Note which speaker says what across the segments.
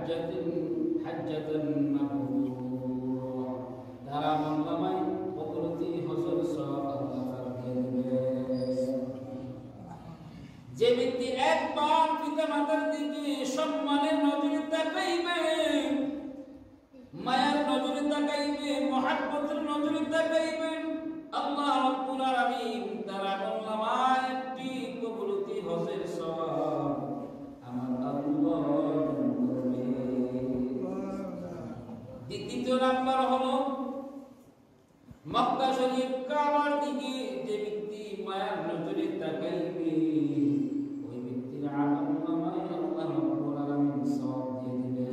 Speaker 1: হাজ্জাতান মাবরুর, তার আমলনামায় প্রতি হজর সওয়াব আল্লাহ তাআলা দিয়ে দিবেন। যে ব্যক্তি একবার পিতামাতার দিকে সম্মানের নজরে তাকাইবে, মায়ার নজরে তাকাইবে, মহব্বতের নজরে তাকাইবে, আল্লাহ রাব্বুল আলামিন তার আমলনামায় একটি কবুলতি হজের সওয়াব আমার আল্লাহ দান করবে। দ্বিতীয় নাম্বার হলো মক্কা শরীফ কাবার দিকে যে ব্যক্তি মায়ার নজরে তাকাইবে, ওই ব্যক্তির আমলনামায় আল্লাহ রাব্বুল আলামিন সওয়াব দিয়ে দিবেন।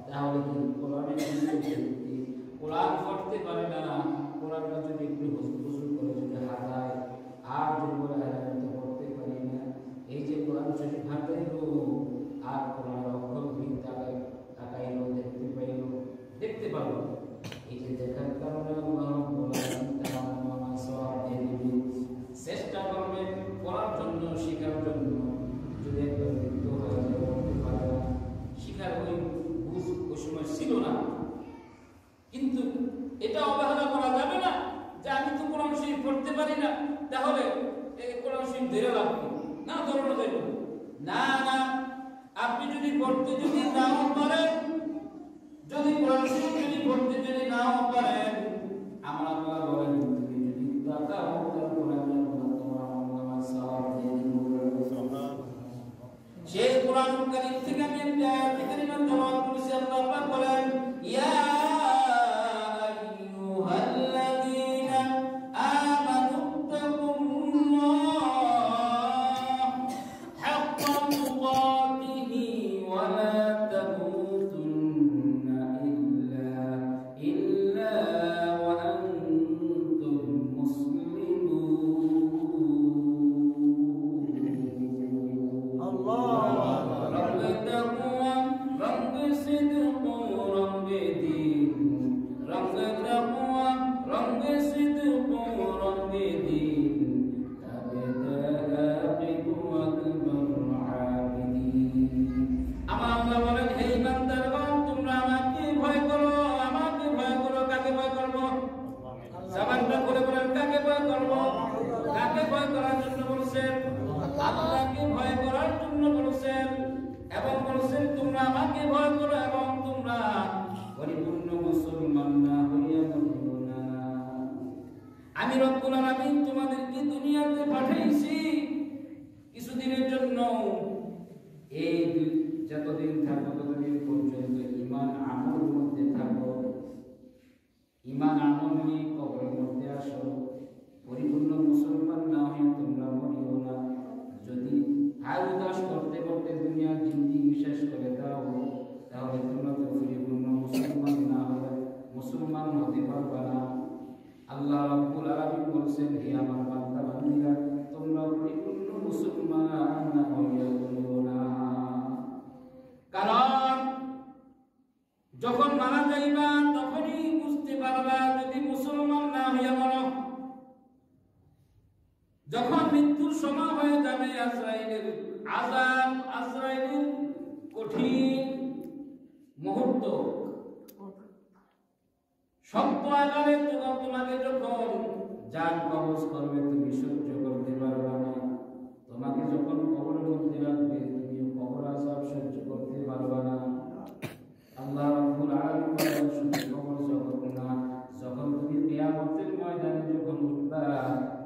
Speaker 1: তাহলে কি কোরআনের ব্যক্তি কোরআন পড়তে পারে না, কোরআনটা যদি একটু হুজুর করে যদি হাতায় আর যদি বলে আমি তো পড়তে পারি না, এই যে কোরআন শরীফ হাতাইলো আর কোরআনের অক্ষরগুলি তাকাইলো, দেখতে পারলো, এই যে দেখার কারণে আল্লাহ রাব্বুল আলামিন তার আমলনামায় সওয়াব দিয়ে দিবেন। চেষ্টা করবেন পড়ার জন্য, শেখার জন্য। যদি একবার মৃত্যু হয়ে যায় পড়তে পারে না, শিখার ওই বুঝ ওই সময় ছিল না, কিন্তু এটা অবহেলা করা যাবে না যে আমি তো কোরআন শরীফ পড়তে পারি না, তাহলে এই কোরআন শরীফ ধরে লাভ কি? না, ধরানো যাবে না। না, আপনি যদি পড়তে যদি নাও পারেন, যদি কোরআন শরীফ যদি পড়তে যদি নাও পারেন, আমরা আল্লাহ বলেন তুমি যদি তাকাও তার কোরআনের আল্লাহ তোমার আমলনামায় সওয়াব দিয়ে দিবেন। সেই কোরআন কারীম থেকে আমি একটা আয়াত কারীমা তেলাওয়াত করেছি। আল্লাহ পাক বলেন ইয়া আইয়ুহাল্লাযীনা আমানুত্তাকুল্লাহ হাক্কা তুকাতিহি ওয়া লা তামুতুন্না ইল্লা ওয়া আনতুম মুসলিমুন। আল্লাহ রঙ্গ তাকওয়া, রঙ্গ সিদক, রঙ্গ দীন, রঙ্গ তাকওয়া, রঙ্গ সিদক, রঙ্গ দীন, তাবদা আকিবু আকবার আবিদিন। আমার আল্লাহ বলেন হে ইমানদারগণ, তোমরা আমাকে ভয় করো, আমাকে ভয় করো। কাকে ভয় করব? জবানটা করে বলেন কাকে ভয় করব? কাকে ভয় করার জন্য বলেছেন? আল্লাহকে ভয় করার জন্য বলেছেন, এবং বলেছেন তোমরা আমাকে ভয় করো এবং তোমরা পরিপূর্ণ মুসলমান না হইয়া মরিও না। আমি রব্বুল আলামিন তোমাদেরকে দুনিয়াতে পাঠাইছি কিছুদিনের জন্য। এই যতদিন থাকো ততদিন পর্যন্ত ঈমান আমলের মধ্যে থাকো, ঈমান আমল নিয়ে কবরের মধ্যে আসো। পরিপূর্ণ মুসলমান না হয়ে তোমরা মরিও না। যদি হায় উদাস করতে করতে দুনিয়ার জিন্দেগি শেষ করে দাও, তাহলে তোমরা তো পরিপূর্ণ মুসলমান না হলে মুসলমান হতে পারবে না। আল্লাহ রাব্বুল আলামিন বলেছেন হে আমার বান্দা বান্দীরা, তোমরা পরিপূর্ণ মুসলমান না হইয়া মরিও না। কারণ যখন মারা যাইবা তখনই বুঝতে পারবা যদি মুসলমান না হইয়া মরো। যখন মৃত্যুর সময় হয়ে যাবে, আজরাইলের আযাব, আজরাইলের কঠিন মুহূর্ত, শক্ত আকারে তোমাকে যখন জান কবজ করবে তুমি সহ্য করতে পারবে না। তোমাকে যখন কবরের মধ্যে রাখবে তুমি কবর আযাব সহ্য করতে পারবে না। আল্লাহ রাব্বুল আলামিন শুধু কবর জগৎ না, যখন তুমি কিয়ামতের ময়দানে যখন উঠবা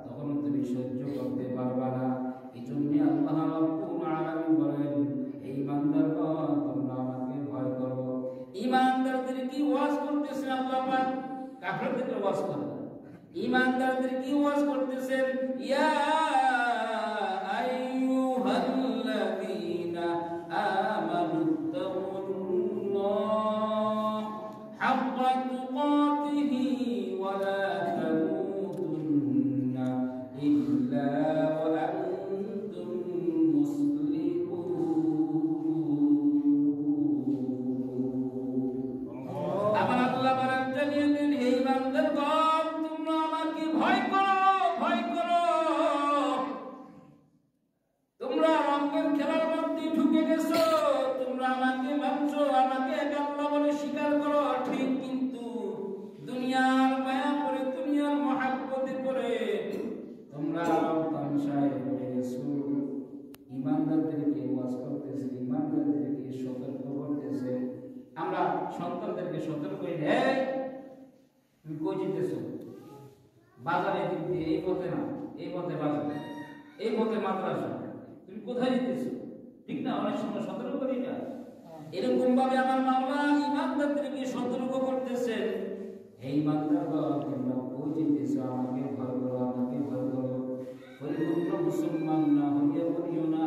Speaker 1: তখন তুমি সহ্য করতে পারবে না। এইজন্য আল্লাহ রাব্বুল আলামিন বলেন এই ইমানদারগণ তোমরা আমাকে ভয় করো। ইমানদারদের কি ওয়াজ করতেছেন আল্লাহ পাক? কাফেরদের ওয়াজ করেন। ইমানদারদের কি ওয়াজ করতেছেন? ইয়া আইয়ুহাল্লাযীনা আমানুত্তাকুল্লাহ হাক্কা তুকাতিহি ওয়া লা তামুতুন্না ইল্লা ওয়া আনতুম মুসলিমুন। আমার আল্লাহ বলেন জানিয়ে দেন হে ইমানদারগণ তোমরা আমাকে ভয় করো, ভয় করো। ওয়াজ করতেছে, ইমানদারদেরকে সতর্ক করতেছে। আমরা সন্তানদেরকে সতর্ক করি, এই তুমি কই যেতেছো? বাজারে দিক দিয়ে, এই পথে না, এই পথে বাজার, এই পথে মাদ্রাসা, তুমি কোথায় যেতেছো? ঠিক না? অনেক সময় সতর্ক করি না। এরকম ভাবে আমার মাওলা ইমানদারদেরকে সতর্ক করতেছেন, এই ইমানদাররা তোমরা কই যেতেছো? আমাকে ভয় করো, আমাকে ভয় করো। পরিপূর্ণ মুসলমান না হইয়া করিও না,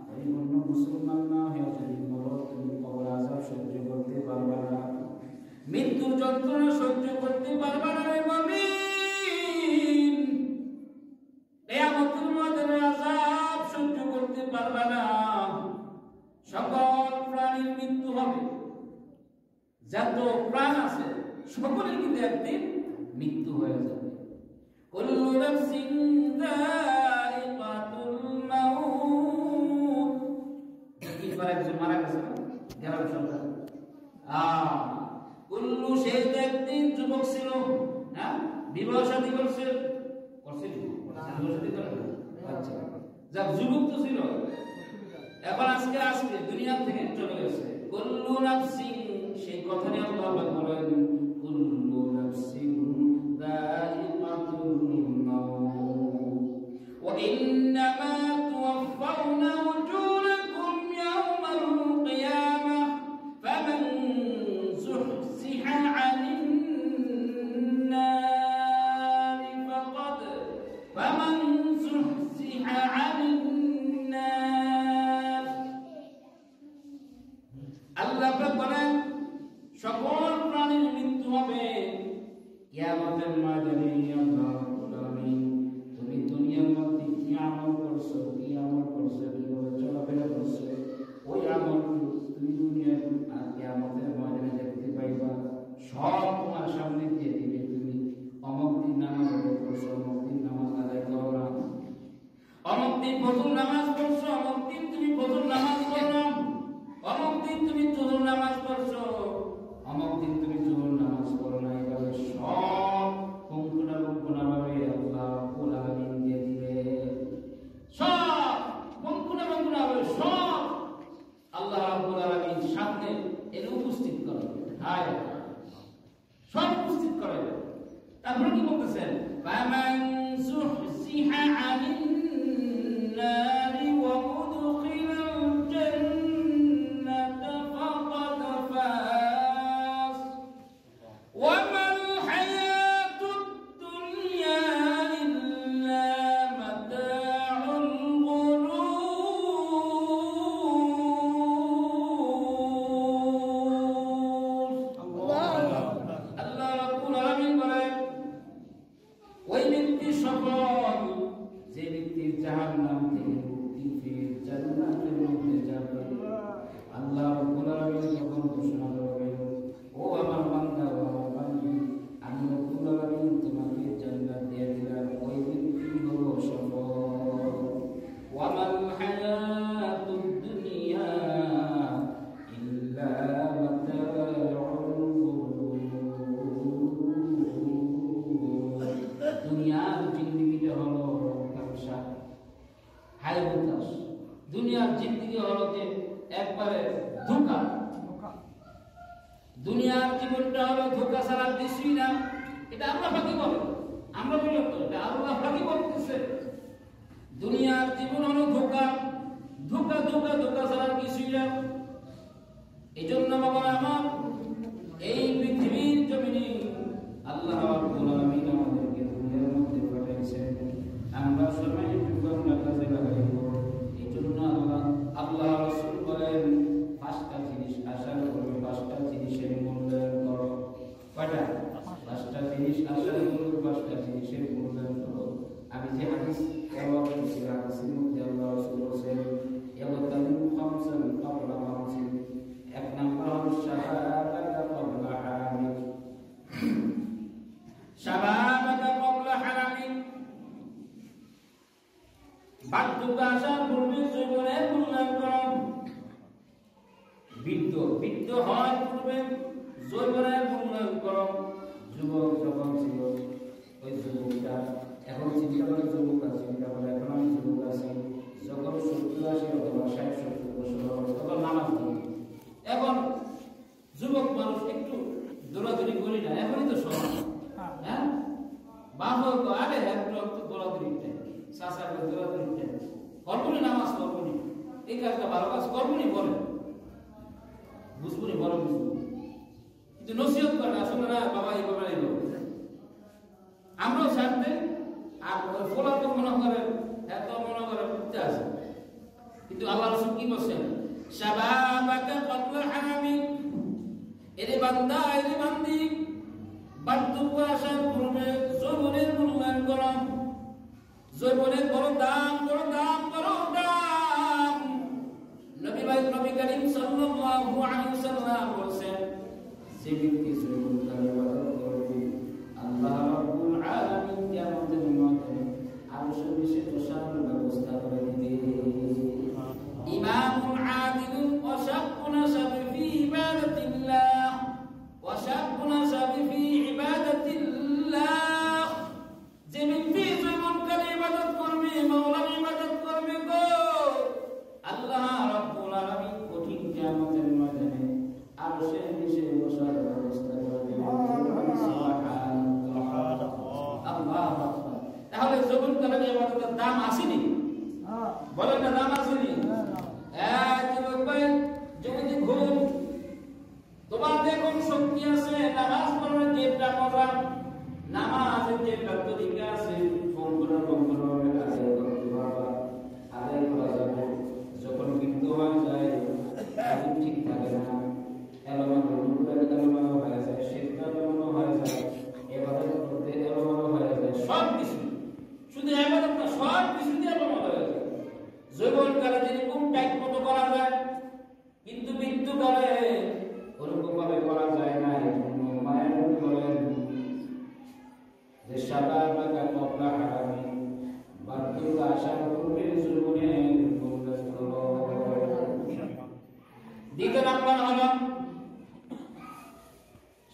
Speaker 1: পরিপূর্ণ মুসলমান না হইয়া যদি মরো, তুমি কবর আযাব সহ্য করতে পারবে না, মৃত্যুর যন্ত্রণা সহ্য করতে পারবে না রে মুমিন। কিয়ামতের ময়দানে আযাব সহ্য করতে পারবে না। সকল প্রাণীর মৃত্যু হবে, যত প্রাণ আছে সকলের কিন্তু একদিন মৃত্যু হয়ে যাবে। কুল্লু নাফসিন যায়িকাতুল মাউত। একবার একজন মারা গেছে না, গ্রাম সরকার। কুল্লু, সে একদিন যুবক ছিল, হ্যাঁ, বিবাহ শাদী করছে, আচ্ছা, যাক, যুবক তো ছিল, এখন আজকে দুনিয়া থেকে চলে গেছে। কুল্লু নাফসিন, সেই কথা নিয়ে আল্লাহ বলেন, কুল্লু নাফসিন যায়িকাতুল মাউত ওয়া ইন্নামা তুওয়াফাউনা উজুরাকুম ইয়াওমাল কিয়ামাহ ফামান যুহজিহা আনিন নারি ফামান যুহজিহা আনিন নার। আল্লাহ বলেন সকল প্রাণীর মৃত্যু হবে কিয়ামতের ময়দানে। আল্লাহ রাব্বুল আলামিন, তুমি দুনিয়ার মধ্যে কি আমল করছো, কি আমল করছো, কিভাবে চলাফেরা করছো, ওই আমল তুমি দুনিয়ার আর কিয়ামতের ময়দানে দেখতে পাইবা। সব তোমার সামনে দিয়ে দিবে। তুমি অমুক দিন নামাজ আদায় করছো, অমুক দিন নামাজ আদায় করো না, অমুক দিন ফজর নামাজ পড়ছো, অমুক দিন তুমি ফজর নামাজ পড়ো না, অমুক দিন তুমি জোহর নামাজ পড়ছো, অমুক দিন তুমি জোহর নামাজ পড়ো না। এইভাবে সব পঙ্কুনা ভাবে আল্লাহ রাব্বুল আলামিন দিয়ে দিবে। সব পঙ্কুনা ভাবে সব আল্লাহ রাব্বুল আলামিন সামনে এনে উপস্থিত করে, হায় সব উপস্থিত করে। তারপরে কি বলতেছেন? ফামান যুহজিহা আনিন নারি ওয়া উদখিলাল জান্নাতা ফাকাদ ফাজ ওয়া মাল হায়াতুদ দুনিয়া ইল্লা মাতাউল গুরুর। আল্লাহ রাব্বুল আলামিন বলেন, ওই ব্যক্তি সফল যে ব্যক্তি জাহান্নাম থেকে মুক্তি পেয়ে জান্নাতের মধ্যে যাবে। আল্লাহ রাব্বুল আলামিন যখন ঘোষণা করবেন, ও আমার বান্দা, ও আমার বান্দী, আমি রাব্বুল আলামিন তোমাকে জান্নাত দিয়ে দিলাম, ওই ব্যক্তি হলো সফল। ওয়া মাল হায়াতুদ দুনিয়া ইল্লা মাতাউল গুরুর। দুনিয়ার জিন্দেগিটা হলো তামসা, হাই হুতাশ। দুনিয়ার জিন্দেগি হলো যে একবারে ধোঁকা। দুনিয়ার জীবনটা হলো ধোঁকা ছাড়া কিছুই না। এটা আমরা ফাঁকি বলি, আমরা বিরক্ত, এটা আল্লাহ ফাঁকি বলতেছে। দুনিয়ার জীবন হলো ধোঁকা, ধোঁকা ধোঁকা ধোঁকা ছাড়া কিছুই না। এই জন্য বাবা আমার, এই পৃথিবীর জমিনে আল্লাহ রাব্বুল আলামিন আমাদেরকে দুনিয়ার মধ্যে পাঠিয়েছেন, আমরা সবাই একটু আমরা কাজে লাগাইব। এই জন্য আল্লাহ রাসূল বলেন, পাঁচটা জিনিস আশা করবে, পাঁচটা জিনিসের মূল্যায়ন করো। কয়টা? পাঁচটা জিনিস আশা করবে, পাঁচটা জিনিসের মূল্যায়ন করো। আমি যে হাদিস তেলাওয়াত করেছি, হাদিসের মধ্যে আল্লাহ রাসূল বলেছেন, ইয়াবতালিউ খামসান ক্বাবলা খামসিন। এক নাম্বার হলো শাহাদাতা ক্বাবলা হারামিক, শাবাবাকা ক্বাবলা হারামিক। বার্ধক্য আসার পূর্বে যৌবনের মূল্যায়ন করো। বৃদ্ধ হওয়ার পূর্বে যৌবনের মূল্যায়ন করো। যুবক যখন ছিল, ওই যুবকটা এখন চিন্তা করে যুবক আছে, চিন্তা করে এখন আমি যুবক আছি, যখন 70-80 অথবা 60-70 বছর হবে তখন নামাজ পড়ি। এখন যুবক মানুষ একটু দৌড়াদৌড়ি করি না, এখনই তো সময়। হ্যাঁ, বাপ তো আরে একটু দৌড়াদৌড়ি চাষা দৌড়াদৌড়ি করবনি, নামাজ করবনি, এই কাজটা ভালো কাজ করবনি বলে বুঝবনি, বড় বুঝবো, কিন্তু নসিহত করে আসলে না বাবা এইভাবে এইভাবে আমরাও ছাড়তে। আর ফোলা তো মনে করে এত মনে করে উঠতে আসে, কিন্তু আল্লাহ রাসূল কি বলছেন, শাবাবাকা ক্বাবলা হারামিক, এরে বান্দা এরে বান্দি বার্ধক্য আসার পূর্বে যৌবনের মূল্যায়ন করো, যৌবনের বড় দাম, বড় দাম, বড় দাম। নবী করিম সাল্লাল্লাহু আলাইহি ওয়াসাল্লাম বলেছেন, যে ব্যক্তি যৌবনকালে ইবাদত করবে আল্লাহ রাব্বুল আলামিন কিয়ামতের ময়দানে আরশের নিচে বসার ব্যবস্থা করে দিবে। ইমামুন আদিলুন ওয়া শাক্কুন নাসাবি ফি ইবাদাতিল্লাহ ওয়া শাক্কুন নাসাবি ফি ইবাদাতিল্লাহ, যে ব্যক্তি যৌবনকালে ইবাদত করবে, মাওলার ইবাদত করবে গো, আল্লাহ রাব্বুল আলামিন কঠিন কিয়ামতের ময়দানে আরশের নিচে বসার ব্যবস্থা করে দিবেন। সুবহানাল্লাহ, আল্লাহু আকবার। তাহলে যৌবনকালে ইবাদতের দাম আসেনি? বলেন না, দাম আসেনি? যুবক ভাই, যুবতী ঘুম, তোমার দেখুন শক্তি আছে, নামাজ পড়ার যেটা মজা, নামাজের যেটা তরিকা আছে, সম্পূর্ণ সম্পূর্ণভাবে আদায় করতে পারবা, আদায় করা যাবে। যখন মৃত্যু হয়ে যায়, ঠিক থাকে না, এলোমেলো হয়ে যায়, সেটা এলোমেলো হয়ে যায়, এবাদত করতে এলোমেলো হয়ে যায়, সব কিছু, শুধু এবাদত না, সব কিছুতে এলোমেলো হয়ে যায়। যৌবনকালে যেরকম টাইট মতো করা যায়, কিন্তু মৃত্যুকালে ওরকম ভাবে করা যায় না। মায়ের নবী বলেন যে শাবাবাকা ক্বাবলা হারামিক, বার্ধক্য আসার পূর্বে যৌবনের মূল্যায়ন করো। দ্বিতীয় নাম্বার হলো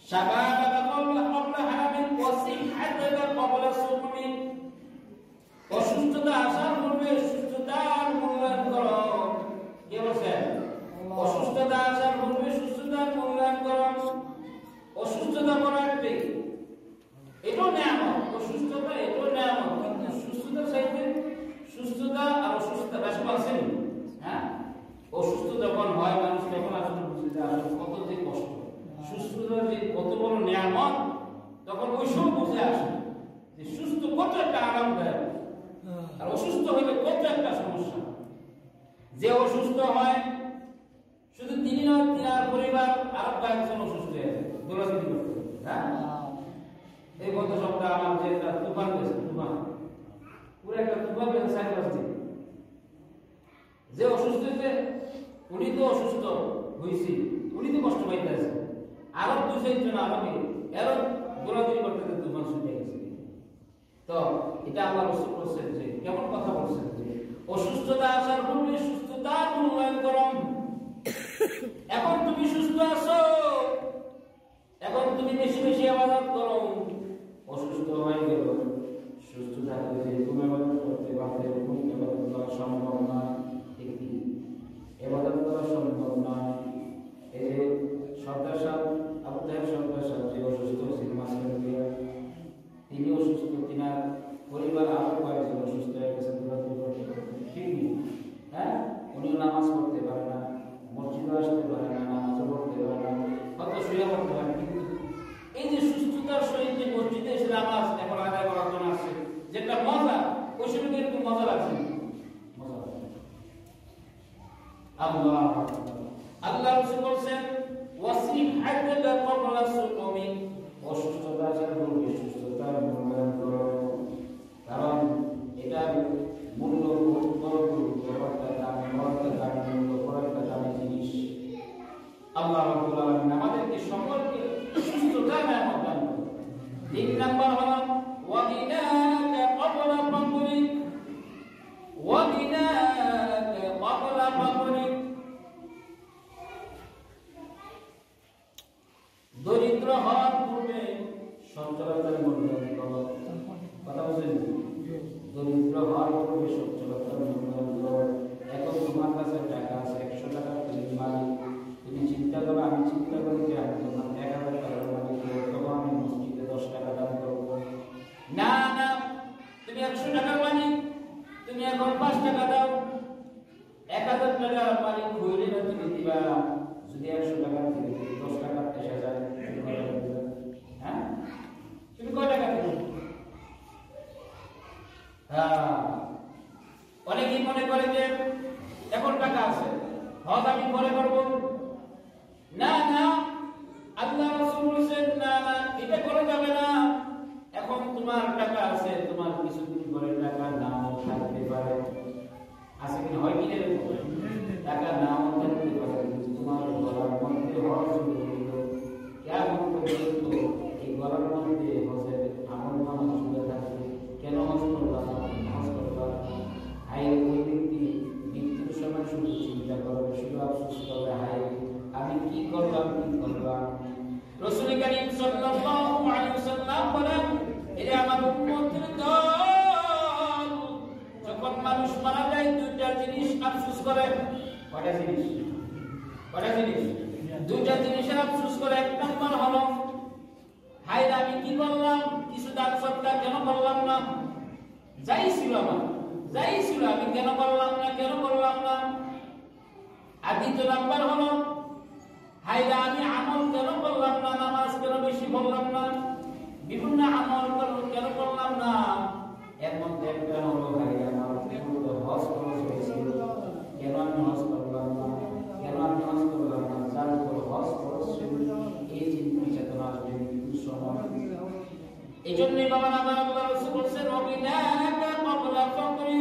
Speaker 1: শাবাবাকা ক্বাবলা হারামিক ওয়া সিহহাতাকা ক্বাবলা সুকমিক, অসুস্থতা আসার পূর্বে সুস্থতার মূল্যায়ন করো। কে বলেছেন? অসুস্থতা আসার পূর্বে সুস্থতার মূল্যায়ন করো। অসুস্থতা পড়াতে এটাও নিয়ামত, অসুস্থতা এটাও নিয়ামত, কিন্তু সুস্থতার চাইতে সুস্থতা আর অসুস্থতা বেশি আছে। হ্যাঁ, অসুস্থ যখন হয় মানুষ তখন আসলে বুঝে যে আসলে কত যে কষ্ট, সুস্থতা যে কত বড় নিয়ামত, তখন ওই সব বুঝে আসে যে সুস্থ কত একটা আরামদায়ক, আর অসুস্থ হলে কত একটা সমস্যা। যে অসুস্থ হয় শুধু তিনি নয়, তিনার পরিবার আর কয়েকজন অসুস্থ হয়ে যায়, দৌড়াদৌড়ি করতে। হ্যাঁ, এই গত সপ্তাহে আমার যে একটা তুফান গেছে, তুফান পুরো একটা তুফান গেছে সাইকেল, যে অসুস্থ হয়েছে উনি তো অসুস্থ হয়েছি, উনি তো কষ্ট পাইতেছে, আরো 2-4 জন আমাকে এরও দৌড়াদৌড়ি করতে তুফান শুনে গেছে। তো এটা আল্লাহ রাসূল বলেছেন যে কেমন কথা বলছেন যে অসুস্থতা আসার পূর্বে সুস্থতার মূল্যায়ন করো। এখন তুমি সুস্থ আছো, এখন তুমি বেশি বেশি ইবাদত করো। অসুস্থ হয়ে গেল, সুস্থ থাকলে যে তুমি ইবাদত করতে পারবে, এরকম ইবাদত করা সম্ভব নয়। ঠিক কি? ইবাদত করা সম্ভব নয়। এই যে সর্দার সাহেব, আবু তাহের সর্দার সাহেব যে অসুস্থ ছিল মাঝখানে দিয়ে, তিনি অসুস্থ, তিনার পরিবার আরো কয়েকজন অসুস্থ হয়ে গেছে। ঠিক নেই? হ্যাঁ, উনিও নামাজ পড়তে পারে না, মসজিদে আসতে পারে না, নামাজও পড়তে পারে না, হয়তো শুয়ে পড়তে পারে, কিন্তু এই যে সুস্থতার সহিত যে মসজিদে এসে নামাজ এখন আদায় করার জন্য আসছে, যেটা মজা, ওই সময় একটু মজা লাগছে, মজা লাগছে। আল্লাহ রাসূল বলেন ওয়াসিহাতাকা ক্বাবলা সুকমিক, অসুস্থতা আসার পূর্বে সুস্থতার মূল্যায়ন করো, কারণ এটা মূল্য দামি জিনিস। আল্লাহ রাব্বুল আলামিন আমাদেরকে সকলকে সুস্থতা নিয়ামত দান করুন। 3 নাম্বার হলো ওয়াগিনাকা ক্বাবলা ফাকরিক, ওয়াগিনাকা ক্বাবলা ফাকরিক, দরিদ্র হওয়ার পূর্বে সচ্ছলতার মূল্যায়ন করো। কথা বুঝলেন? দরিদ্র হওয়ার পূর্বে সচ্ছলতার মূল্যায়ন করো। দিবা যদি 100 টাকা থেকে 10 টাকা এসে যায়, হ্যাঁ তুমি কয় টাকা দিবে? অনেকেই মনে করে যে এখন টাকা আছে, হজ আমি পরে করব। না না, আল্লাহ রাসূল বলেছেন না না, এটা করা যাবে না। এখন তোমার টাকা আছে, তোমার কিছুদিন পরে টাকা নাও থাকতে পারে, আছে কি হয় কি এরকম? টাকা নাও থাকতে পারে, তোমার গলার মধ্যে হজ হইল, কেমন পর্যন্ত এই গলার মধ্যে হজের আমল নামা ঝুলে থাকবে। কেন হজ করলাম? হজ করলাম হাই ওই ব্যক্তি মৃত্যুর সময় শুধু চিন্তা করবে, শুধু আফসোস করবে, হাই আমি কি করলাম কি করলাম। রাসূল করিম সাল্লাল্লাহু আলাইহি ওয়াসাল্লাম বলেন, এরা আমার উম্মতের দল, যখন মানুষ মারা যায় দুইটা জিনিস আফসোস করে। কয়টা জিনিস? কয়টা জিনিস? দুইটা জিনিসের আফসোস করে। এক নম্বর হলো হাই আমি কি করলাম, কিছু দান সদকা কেন করলাম না, যাই ছিল আমার, যাই ছিল আমি কেন করলাম না, কেন করলাম না। আর দ্বিতীয় নাম্বার হলো হাই আমি আমল কেন করলাম না, নামাজ কেন বেশি পড়লাম না, বিভিন্ন আমল কেন করলাম না। এর মধ্যে একটা হলো ভাই আমার হজ খরচ হয়েছিল, কেন আমি হজ করলাম না, কেন আমি হজ করলাম না, যার উপর হজ খরচ এই চিন্তা চেতনা আসবে মৃত্যুর সময়। এই জন্যই বাবা আমার আল্লাহ রাসূল বলেছেন, রবিনাকা ক্বাবলা ফাকরি,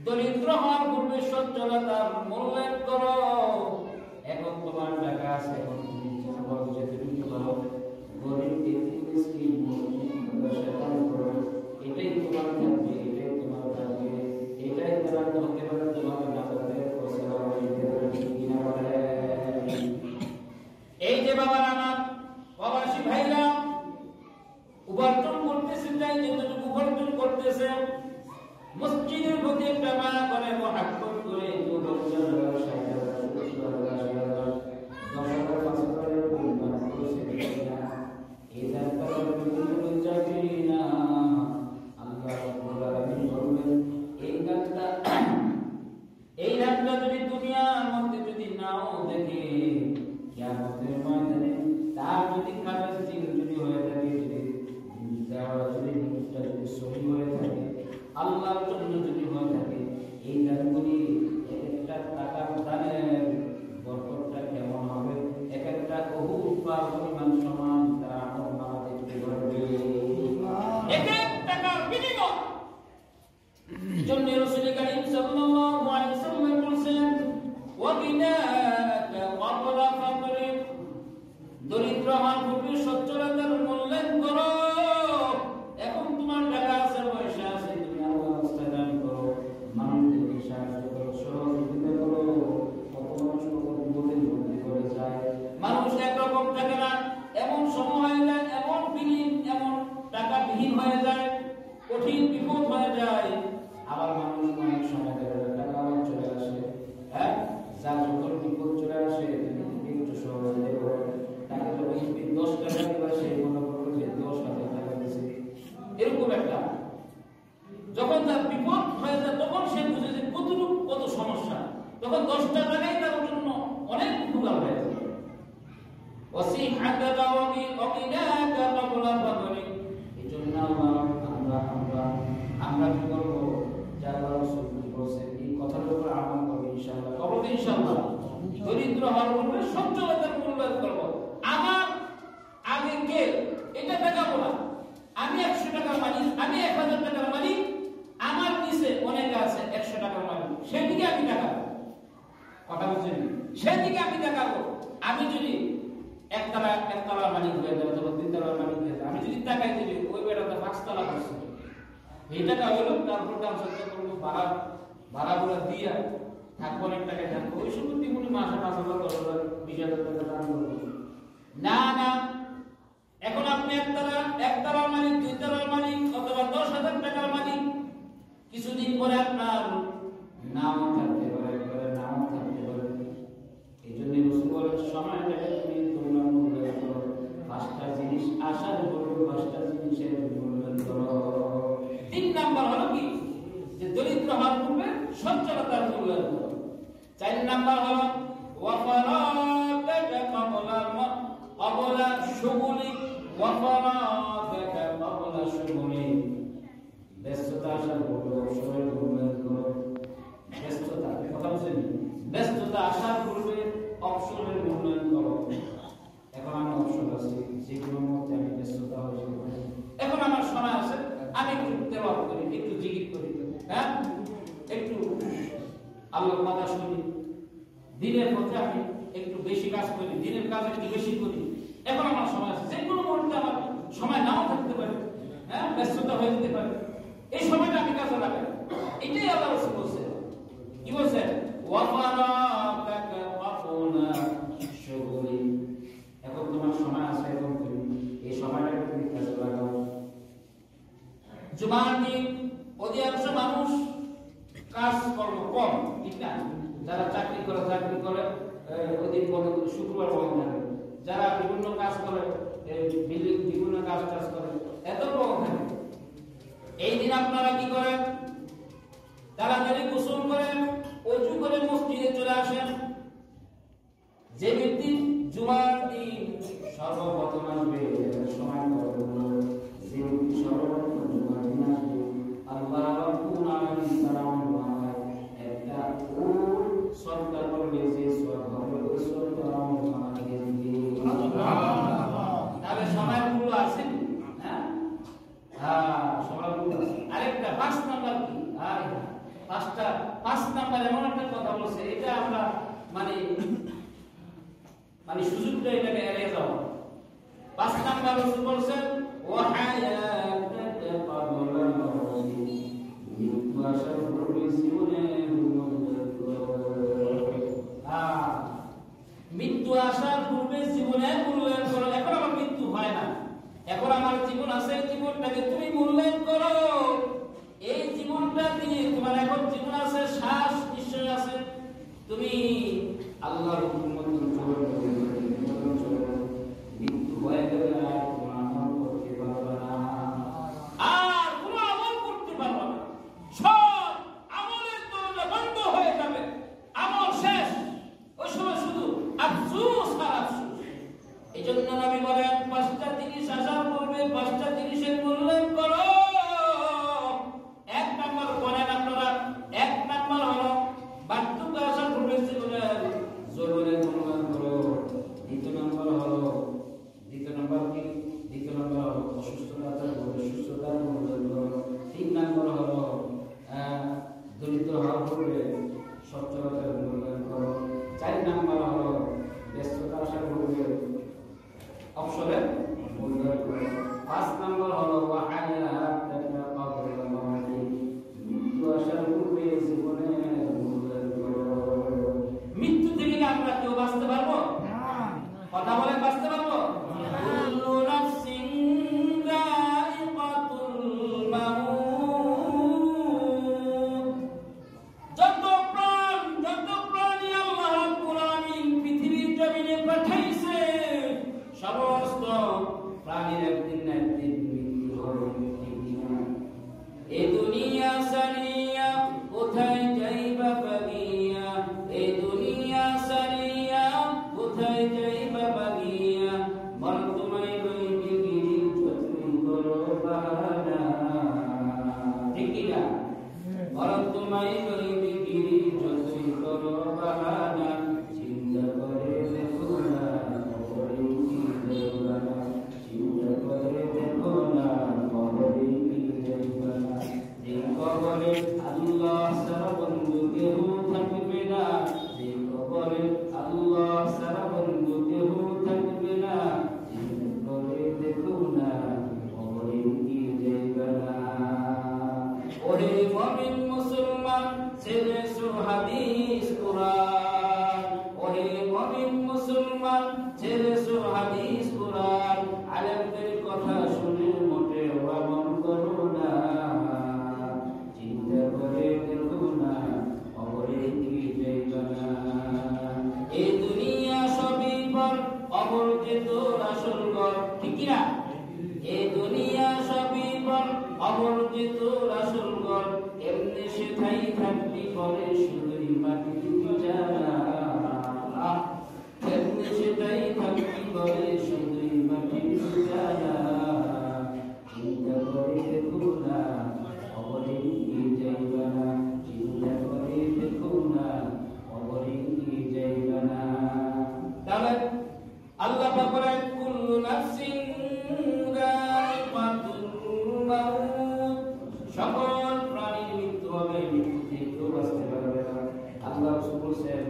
Speaker 1: দরিদ্র হওয়ার পূর্বে সচ্ছলতার মূল্যায়ন করো। এখন তোমার টাকা আছে, এখন তুমি যেতে পারো, গরিব ব্যক্তি মিসকিন মুসলিম সেবা করো, এটাই তোমার থাকবে, এটাই তোমার থাকবে, এটাই তোমার হতে পারে তোমার নাজাতের ফয়সালা হইবে কিনা বলে। এই যে বাবা আমার প্রবাসী ভাইরা উপার্জন করতেছে, তাই যতটুকু উপার্জন করতেছে মসজিদের প্রতি একটা মায়া করে, মহাব্বত করে, এই রাতটা যদি দুনিয়ার মধ্যে যদি নাও দেখে, কিয়ামতের ময়দানে তার যদি কাজের দিন যদি হয়ে থাকে, যদি জিনিসটা যদি সহি হয়ে থাকে, আল্লাহর জন্য যদি হয়ে থাকে, এই দানগুলি এক একটা টাকার দানের বরকতটা কেমন হবে, এক একটা বহু পরিমাণ সমান তারা আমল নামাতে চলে যাবে, এক এক টাকার বিনিময়। জন্য রাসূল করিম সাল্লাল্লাহু আলাইহি ওয়াসাল্লাম বলেছেন, ওয়াবিনাকা ক্বাবলা ফাকরি, দরিদ্র হওয়ার পূর্বে সচ্ছলতার মূল্যায়ন করো। এখন তোমার টাকা আছে, পয়সা আছে, তুমি আল্লাহর রাস্তায় দান করো, মানুষদেরকে সাহায্য করো, সহযোগিতা করো। কত মানুষ কত বিপদের মধ্যে পড়ে যায়, মানুষ একরকম থাকে না, এমন সময় হয়ে যায়, এমন বিলীন, এমন টাকা বিহীন হয়ে যায়, কঠিন বিপদ হয়ে যায়। আবার মানুষ অনেক সময় টাকা চলে আসে, হ্যাঁ, যার যখন বিপদ চলে আসে একটু সহযোগিতা করো, তাকে তো 10 টাকা দিবা, সে মনে করবে যে 10,000 টাকা দিয়েছে, এরকম একটা। যখন তার বিপদ হয়ে যায় তখন সে বুঝে যে কতটুকু কত সমস্যা, তখন 10 টাকাই তার জন্য অনেক উপকার হয়ে যায়। ওয়াসিহাতাকা ওয়াকিনাকা ক্বাবলা ফাকরি, এজন্য আমরা কি করব, যা আল্লাহ রাসূল বলেছেন এই কথার উপর আমল করব ইনশাআল্লাহ, করব ইনশাআল্লাহ। দরিদ্র হওয়ার পূর্বে সচ্ছলতার মূল্যায়ন করব। আমার আগে কে এটা দেখাবো না, আমি 100 টাকার মালিক, আমি 1000 টাকার মালিক, আমার নিচে অনেক আছে 100 টাকার মালিক, সেদিকে আমি দেখাবো। কথা বুঝছেন? সেদিকে আমি দেখাবো। আমি যদি একতলার মালিক হয়ে যাবে, তখন 3 তলার মালিক হয়ে যাবে, আমি যদি টাকায় দিবি ওই বেড়াটা 5 তলা করছে, এই টাকা হইলো তারপর দাম সত্য করবো, ভাড়াগুলো দিয়া থাকবো, অনেক টাকায় থাকবো, ওই সময় তিনগুলি মাসে 5,000 10,000 20,000 টাকা দাম করবো। না না, এখন আপনি একতলার মালিক, 2 তলার মালিক, অথবা 10,000 টাকার মালিক, কিছুদিন পরে আপনার নাম থাকতে পারে, নাম থাকতে পারে। এই জন্য রাসূল বলেন, সময়টাকে তুমি তোমরা মূল্যায়ন করো, 5টা জিনিস আসার পরে 5টা জিনিসের মূল্যায়ন করো। 3 নাম্বার হলো কি, যে দরিদ্র হওয়ার পূর্বে সচ্ছলতার মূল্যায়ন করো। 4 নাম্বার হলো ওয়া ফারাগাকা ক্বাবলা শুগুলি ওয়া ফারাগাকা ক্বাবলা শুগুলি ব্যস্ততা আসার পূর্বে অবসরের মূল্যায়ন করো। ব্যস্ততা কথা বুঝেন, ব্যস্ততা আসার পূর্বে অবসরের মূল্যায়ন করো। এখন আমি অবসর আছি, যেগুলোর মধ্যে আমি ব্যস্ততা হয়ে যাই, এখন আমার সময় আছে, আমি একটু তেলাওয়াত করি, একটু জিকির করি, হ্যাঁ, একটু আল্লাহর কথা শুনি, দিনের পথে আমি একটু বেশি কাজ করি, দিনের কাজ একটু বেশি করি। এখন আমার সময় আছে, যেগুলো মুহূর্তে আমার সময় নাও থাকতে পারে, হ্যাঁ, ব্যস্ততা হয়ে যেতে পারে, এই সময়টা আমি কাজে লাগাই। এটাই আল্লাহ রাসূল বলছে। কি বলছে? ওয়া ফারাগাকা ক্বাবলা শুগুলি। এখন তোমার সময় আছে, এখন তুমি এই সময়টাকে তুমি কাজে লাগাও। জুমার দিন অধিকাংশ মানুষ কাজ কর্ম কম, ঠিক না? যারা চাকরি করে ওদিন বন্ধ, শুক্রবার বন্ধ থাকে। যারা বিভিন্ন কাজ করে, বিভিন্ন কাজ করে, এত বন্ধ থাকে। এই দিন আপনারা কি করেন? তাড়াতাড়ি গোসল করেন, ওযু করে মসজিদে চলে আসেন। যে ব্যক্তি জুমার দিন সর্বপ্রথম আসবে, সময় করবে, যে ব্যক্তি সর্বপ্রথম জুমার দিন আসবে, আল্লাহ রাব্বুল আলামিন তার আমল একটা উট সদকা করবে, যে সদকা হবে ওই সদকা আমল আমাকে দিবে। তাহলে সময়গুলো আছে, হ্যাঁ হ্যাঁ, সময়গুলো আছে। আরেকটা 5 নাম্বার কি? পাঁচ নাম্বার এমন একটা কথা বলছে, এটা আমরা মানে সুযোগটা এটাকে এড়িয়ে যাও। 5 নাম্বার রাসূল বলেন ওয়া হায়াতাকা ক্বাবলা মাউতি, মৃত্যু আসার পূর্বে জীবনের মূল্যায়ন করো। মৃত্যু আসার পূর্বে জীবনের মূল্যায়ন করো। এখন আমার মৃত্যু হয় না, এখন আমার জীবন আছে, জীবনটাকে তুমি মূল্যায়ন করো। এই জীবনটা দিয়ে তোমার এখন জীবন আছে, শ্বাস নিঃশ্বাস আছে, তুমি আল্লাহর হুকুম মতো চলো। মৃত্যু হয়ে গেলে আর কোনো আমল করতে পারবে না, আর কোনো আমল করতে পারবে না। সব আমলের দরজা বন্ধ হয়ে যাবে, আমল শেষ। ওই সময় শুধু আফসোস আর আফসোস। এই জন্য নবী বলেন 5টা জিনিস আসার পূর্বে 5টা জিনিসের মূল্যায়ন করো। এক নাম্বার বলেন আপনারা, এক নাম্বার হলো বার্ধক্য আসার পূর্বে জীবনের মূল্যায়ন করো। দ্বিতীয় নাম্বার কি? দ্বিতীয় নাম্বার হলো অসুস্থতা আসার পূর্বে সুস্থতার মূল্যায়ন করো। 3 নাম্বার হলো দরিদ্র হওয়ার পূর্বে সচ্ছলতার মূল্যায়ন করো। 4 নাম্বার হলো ব্যস্ততা আসার পূর্বে অবসরের মূল্যায়ন করো। 5 নাম্বার হলো ওয়া হায়াতাকা ক্বাবলা মাউতি, মৃত্যু আসার পূর্বে জীবনের মূল্যায়ন করো। মৃত্যু থেকে আমরা কেউ বাঁচতে পারবো? কথা বলেন, বাঁচতে পারবো? কুল্লু নাফসিন যায়িকাতুল মাউত। যত প্রাণী আল্লাহ রাব্বুল আলামিন পৃথিবীর জমিনে পাঠাইছে, সমস্ত প্রাণীর একদিন না একদিন মৃত্যু হবে। এ দুনিয়া সারিয়া কোথায় যাইবা বাগিয়া, এ দুনিয়া সারিয়া কোথায় যাইবা বাগিয়া, মর তোমায় লইবে গিরি যতই করো বাহানা। ঠিক কি না? মর তোমায় লইবে গিরি যতই করো বাহানা, চিন্তা করে দেখো না কবরে কি যাইবা না, চিন্তা করে দেখো না কবরে কি যাইবা না। যে কবরে আল্লাহ ছাড়া বন্ধু কেউ থাকবে না, যে কবরে আল্লাহ ছাড়া বন্ধু কেউ থাকবে না, চিন্তা করে দেখো না কবরে কি যাইবা না। ওরে মুমিন মুসলমান ছেড়েছো হাদিস কুরআন, ওরে মুমিন মুসলমান ছেড়েছো হাদিস কুরআন, আলেমদের কথা শুনে মোটেও আমল করো না, চিন্তা করে দেখো না কবরে কি যাইবা না। এই দুনিয়া সবই পর, কবর যে তোর আসল ঘর। ঠিক কি না? এই দুনিয়া সবই পর, কবর যে তোর আসল ঘর। এমনি সেথাই থাকবি পরে শুধুই মাটি জানা। পাক বলেন কুল্লু নাফসিন যায়িকাতুল মাউত, সকল প্রাণীর মৃত্যু হবে, মৃত্যু থেকে কেউ বাঁচতে পারবে না। আল্লাহ রাসূল বলেন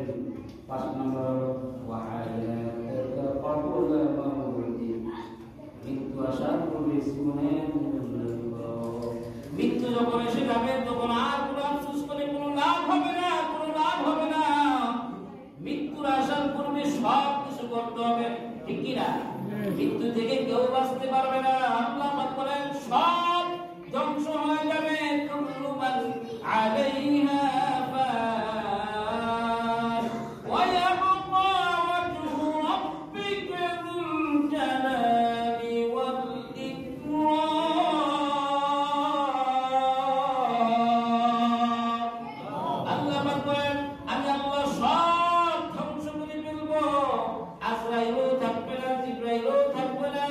Speaker 1: ৫ নম্বর মৃত্যু আসার পূর্বে জীবনের মৃত্যু যখন এসে যাবে তখন আর কোনো আফসোস করে কোনো লাভ হবে না, কোনো লাভ হবে না। মৃত্যুর আসার পূর্বে সব কিছু করতে হবে, ঠিক কি না? মৃত্যু থেকে কেউ বাঁচতে পারবে না। আল্লাহ পাক বলেন সব ধ্বংস হয়ে যাবে। কুল্লু মান আলাইহা ফান ওয়া ইয়াবকা ওয়াজহু রাব্বিকা যুল জালালি ওয়াল ইকরাম। আল্লাহ পাক বলেন আমি আল্লাহ সব ধ্বংস করে ফেলব। আজরাইলও থাকবে না, জিবরাইলও থাকবে না,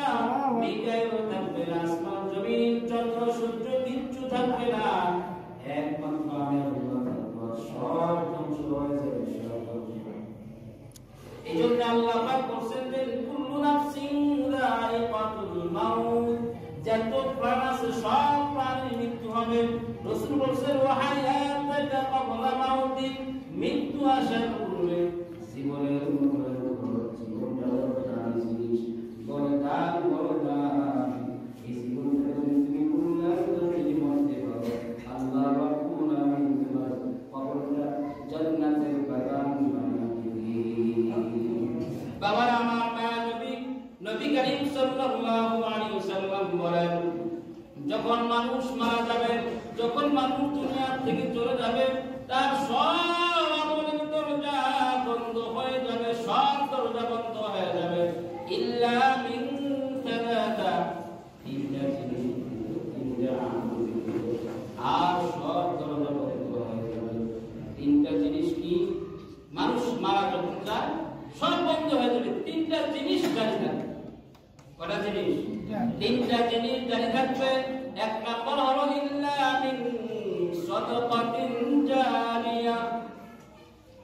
Speaker 1: মিকাইলও থাকবে না, আসমান জমিন চন্দ্র সূর্য কিচ্ছু থাকবে না। একমাত্র আমি আল্লাহ থাকব, সব ধ্বংস হয়ে যাবে, সব ধ্বংস হবে। এইজন্য আল্লাহ পাক বলেন যে কুল্লু নাফসিন যায়িকাতুল মাউত, যত প্রাণ আছে সব প্রাণীর মৃত্যু হবে। রাসূল বলেন ওয়া হায়াতাকা ক্বাবলা মাউতি, মৃত্যু আসার পূর্বে জীবনের জীবনটা প্রাণী জিনিস, বরদান বরদান। এই জীবনটা যদি তুমি মূল্যায়ন করে মরতে পারো, আল্লাহ রাব্বুল আলামিন তোমার কবরটা জান্নাতের বাগান বানিয়ে দিবেন। বাবার আমার মায়া নবী নবী করিম সাল্লাল্লাহু আলাইহি ওয়াসাল্লাম বলেন যখন মানুষ মারা যাবে, যখন মানুষ দুনিয়া থেকে চলে যাবে, তার সব আমলের দরজা বন্ধ হয়ে যাবে, সব দরজা বন্ধ হয়ে যাবে ইল্লা মিন সালাতা, তিনটা জিনিস, তিনটা আমল, আর সব দরজা বন্ধ হয়ে যাবে। তিনটা জিনিস কি? মানুষ মারা যখন যায় সব বন্ধ হয়ে যাবে, তিনটা জিনিস জারি থাকবে। কটা জিনিস? তিনটা জিনিস জারি থাকবে। এক নম্বর হলো ইল্লা মিন সাদাকাতিন জারিয়া।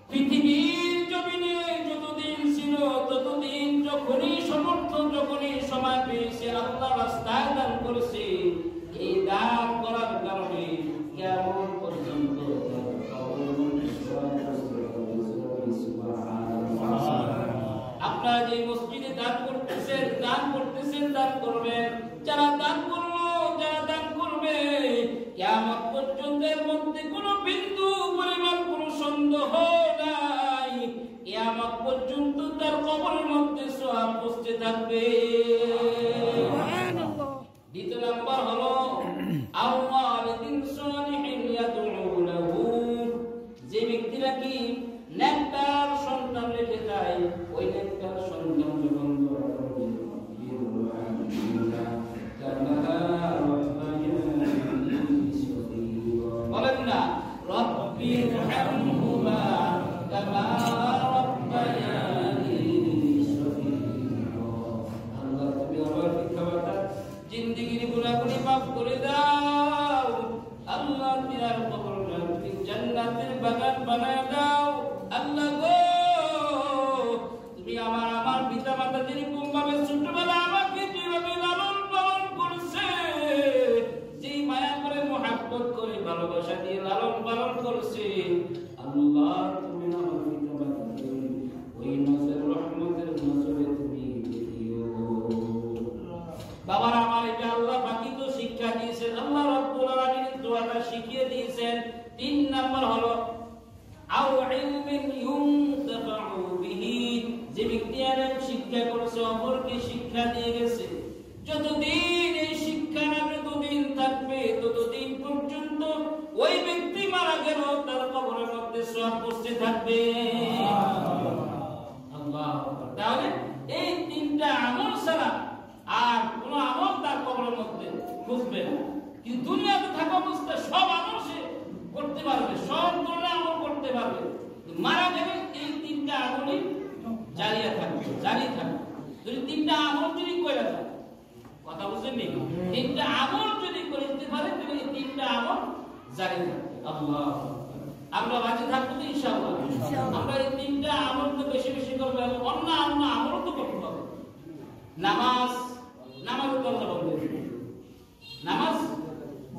Speaker 1: পৃথিবীর জমিনে যতদিন ছিল ততদিন যখনই সমর্থ, যখনই সময় পেয়েছে আল্লাহ রাস্তায় দান করেছে। এই দান করার কারণে কিয়ামত পর্যন্ত আপনারা যে মসজিদে দান করতেছেন, দান করতেছেন, দান করবেন। যারা দান করলো, যারা দান করবে, কিয়ামত পর্যন্ত এর মধ্যে কোনো বিন্দু পরিমাণ কোনো সন্দেহ নাই, কিয়ামত পর্যন্ত তার কবরের মধ্যে সওয়াব পৌঁছে থাকবে। দ্বিতীয় নাম্বার হলো আওয়ালিদিন সালিহিন ইয়াদউ লাহু, যে ব্যক্তিরা কি নেককার সন্তান রেখে যায়, ওই নেককার সন্তান যখন দোয়া করবে বলেন না রব্বি ইরহামহুমা কামা রাব্বায়ানি সগীরা। আল্লাহ তুমি আমার পিতা-মাতার জিন্দেগির গুনাহগুলি মাফ করে দাও। আল্লাহ তিনার কবরটা তুমি জান্নাতের বাগান বানায় দাও। আল্লাহ গো তুমি আমার পিতা-মাতা যেরকম ভাবে ছোটবেলা আমাকে যেভাবে লালন পালন করছে, যে মায়া করে মহব্বত করে ভালোবাসা দিয়ে লালন পালন করছে, আল্লাহ তুমি আমার পিতা-মাতাকে ওই নজর রহমতের নজরে তুমি দেখিও। বাবার আমার এটা আল্লাহ বাকি তো শিক্ষা দিয়েছেন, আল্লাহ রাব্বুল আলামিন দোয়াটা শিখিয়ে দিয়েছেন। 3 নাম্বার হলো আও ইলমিন ইউনতাফাউ বিহি, যে ব্যক্তি আলেম শিক্ষা করেছে, অপরকে শিক্ষা দিয়ে গেছে, যতদিন এই শিক্ষাটা যতদিন থাকবে ততদিন পর্যন্ত ওই ব্যক্তি মারা গেল তার কবরের মধ্যে সওয়াব পৌঁছে থাকবে। আল্লাহ, তাহলে এই 3টা আমল ছাড়া আর কোন আমল তার কবরের মধ্যে খুঁজবে না। কিন্তু দুনিয়াতে থাকা অবস্থায় সব আমল সে করতে পারবে, সব ধরনের আমল করতে পারবে, মারা গেলে এই 3টা আমলই জারি থাকবে, জারি থাকবে। যদি 3টা আমল যদি করে থাকে, কথা বুঝছেন নি? 3টা আমল যদি করতে পারে তাহলে এই 3টা আমল জারি থাকবে। আল্লাহ, আমরা বাঁচে থাকবো তো ইনশাআল্লাহ। আমরা এই 3টা আমল তো বেশি বেশি করবো এবং অন্য আমল তো করতে হবে। নামাজ নামাজ তো আল্লাহ বলবেন নামাজ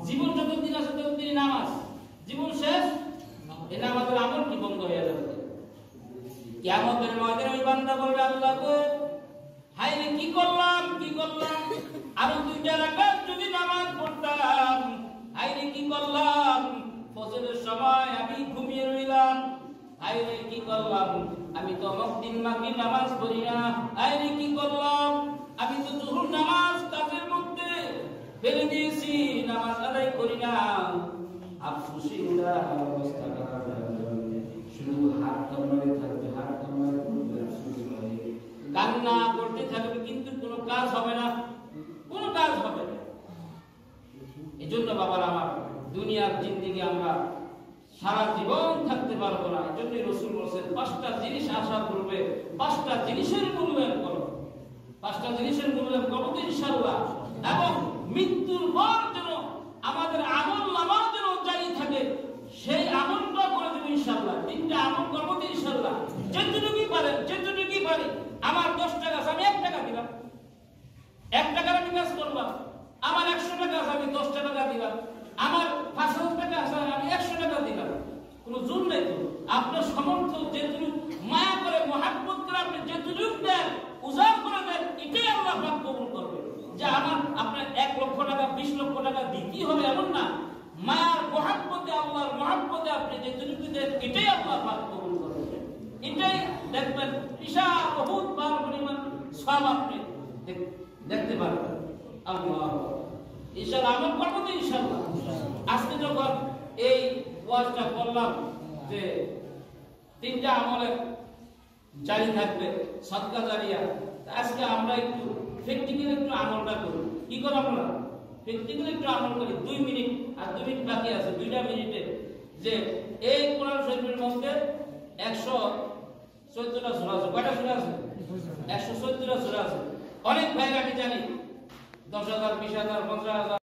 Speaker 1: জীবন যতদিন আছে ততদিন নামাজ, জীবন শেষ এই নামাজের আমল কি বন্ধ হয়ে যাবে। কিয়ামতের ময়দানে ওই বান্দা বলবে আল্লাহ গো হায় রে কি করলাম আরো 2টা রাকাত যদি নামাজ পড়তাম, হায় রে কি করলাম ফজরের সময় আমি ঘুমিয়ে রইলাম, হায় রে কি করলাম আমি তো অমুকদিন মাগরিব নামাজ পড়ি না, হায় রে কি করলাম আমি তো জোহর নামাজ কাজের মধ্যে ফেলে দিয়েছি, নামাজ আদায় করি না। আফসোসিন্দা অবস্থা শুধু হাত কামড়ে থাকবে, হাত কামড়ে করবে, কান্না করতে থাকবে, কিন্তু কোনো কাজ হবে না, কোনো কাজ হবে না। এই জন্য বাবারা আমার দুনিয়ার জিন্দেগি আমরা সারা জীবন থাকতে পারবো না। এই জন্য রাসূল বলেছেন 5টা জিনিস আসার পূর্বে 5টা জিনিসের মূল্যায়ন করো, 5টা জিনিসের মূল্যায়ন করো ইনশাআল্লাহ। এবং মৃত্যুর পর যেন আমাদের আমল নামাজ যেন জারি থাকে, সেই আমলটা করে দেব ইনশাআল্লাহ। 3টা আমল করব ইনশাআল্লাহ, যেটুকুই পারি। আমার 10 টাকা আছে আমি 1 টাকা দিলাম, 1 টাকার আমি কাজ করলাম। আমার 100 টাকা আছে আমি 10 টাকা দিলাম। আমার 500 টাকা আছে আমি 100 টাকা দিলাম। কোনো জোর নেই তো, আপনার সামর্থ্য যেটুকু মায়া করে মহব্বত করে আপনি যেটুকু দেন, উজাড় করে দেন, এটাই আল্লাহ পাক কবুল করবে। যে আমার আপনার 1 লক্ষ টাকা 20 লক্ষ টাকা দিতেই হবে এমন না, মায়ার মহব্বতে আল্লাহর মহব্বতে আপনি যেটুকু দেন এটাই আল্লাহ পাক কবুল করবে। এটাই দেখবেন বিশাল বহুত বার পরিমাণ সওয়াব আপনি দেখতে পারবেন। আল্লাহ ইনশাআল্লাহ আমল করব তো ইনশাআল্লাহ। আজকে যখন এই ওয়াজটা করলাম যে 3টা আমলে জারি থাকবে, সদকা জারিয়া, আজকে আমরা একটু প্র্যাকটিক্যাল একটু আমলটা করি। কি করব আমরা? প্র্যাকটিক্যাল একটু আমল করি। 2 মিনিট আর 2 মিনিট বাকি আছে, 2টা মিনিটে যে এই কোরআন শরীফের মধ্যে 114টা সূরা আছে। কয়টা সূরা আছে? 114টা সূরা আছে। অনেক ভাই আমি জানি 10,000 20,000 15,000